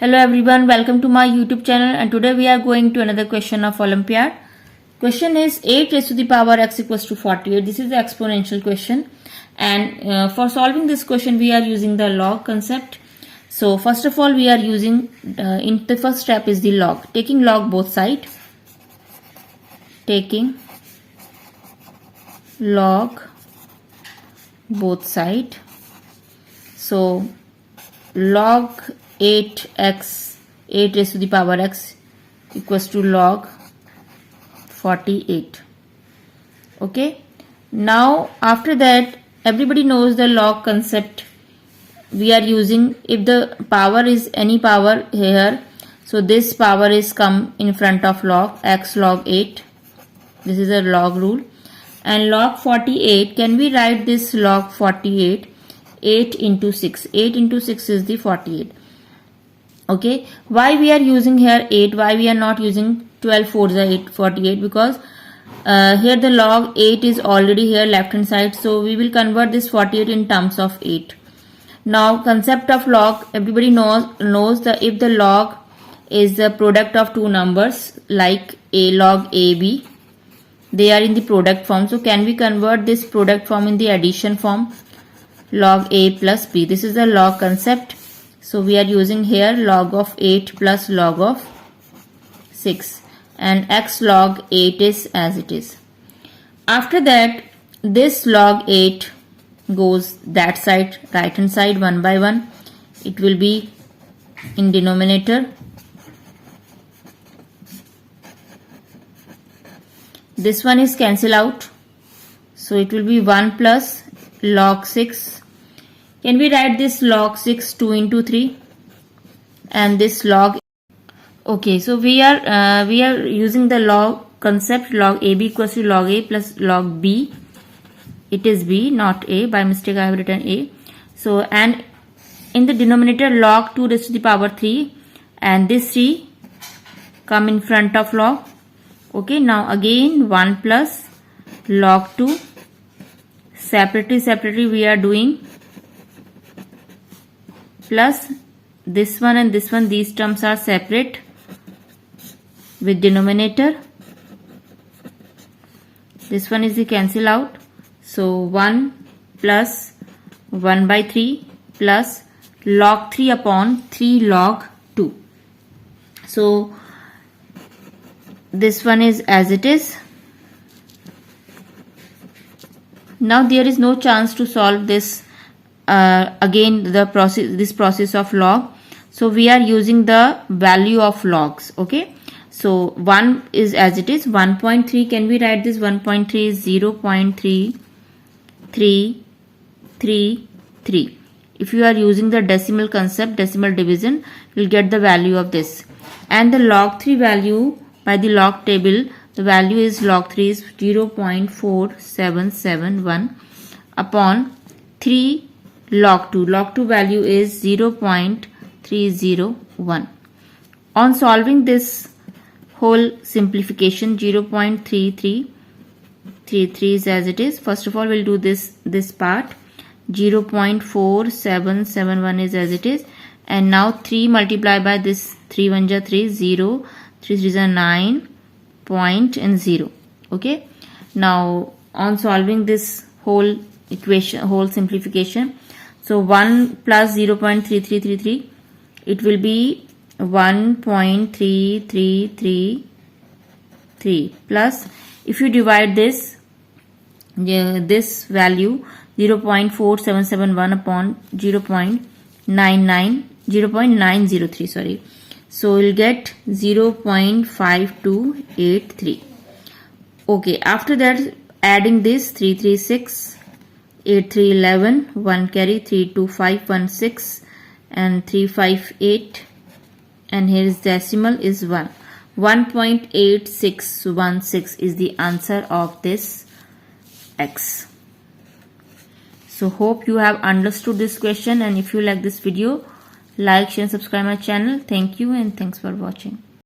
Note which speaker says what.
Speaker 1: Hello everyone, welcome to my YouTube channel, and today we are going to another question of Olympiad. Question is 8 raised to the power x equals to 48. This is the exponential question, and for solving this question we are using the log concept. So first of all we are using in the first step is the log, taking log both sides, taking log both side. So log 8x, 8 raised to the power x equals to log 48. Okay, now after that everybody knows the log concept. We are using, if the power is any power here, so this power is come in front of log, x log 8. This is a log rule. And log 48, can we write this log 48? 8 into 6. 8 into 6 is the 48. Okay, why we are using here 8? Why we are not using 12 4s are 8 48? Because here the log 8 is already here left hand side, so we will convert this 48 in terms of 8. Now concept of log, everybody knows that if the log is the product of two numbers like a log a b, they are in the product form. So can we convert this product form in the addition form? Log a plus b. This is the log concept. So we are using here log of 8 plus log of 6, and x log 8 is as it is. After that this log 8 goes that side, right hand side, one by one. It will be in denominator. This one is cancel out, so it will be 1 plus log 6. Can we write this log 6 2 into 3 and this log? Okay, so we are using the log concept. Log ab equals to log a plus log b. It is b, not a. By mistake I have written a. So, and in the denominator log 2 raised to the power 3, and this 3 come in front of log. Okay, now again 1 plus log 2. Separately we are doing, plus this one and this one, these terms are separate with denominator. This one is the cancel out. So 1 plus 1 by 3 plus log 3 upon 3 log 2. So this one is as it is. Now there is no chance to solve this again this process of log. So we are using the value of logs. Okay, so 1 is as it is. 1.3, can we write this? 1.3 is 0.3333. If you are using the decimal concept, decimal division, you will get the value of this. And the log 3 value by the log table, the value is log 3 is 0.4771 upon 3 log 2. Log 2 value is 0.301. On solving this whole simplification, 0.3333 is as it is. First of all we'll do this part. 0.4771 is as it is, and now 3 multiplied by this 3 1 is 3, 0, 3 3 is 9 point and 0. Okay, now on solving this whole equation, whole simplification, so 1 plus 0.3333, it will be 1.3333 plus, if you divide this, this value 0.4771 upon 0.903, sorry, so we'll get 0.5283. Okay, after that adding this 336, 8311, 1 carry, 32516 and 358, and here is decimal is 1. 1.8616 is the answer of this x. So hope you have understood this question, and if you like this video, like, share and subscribe my channel. Thank you and thanks for watching.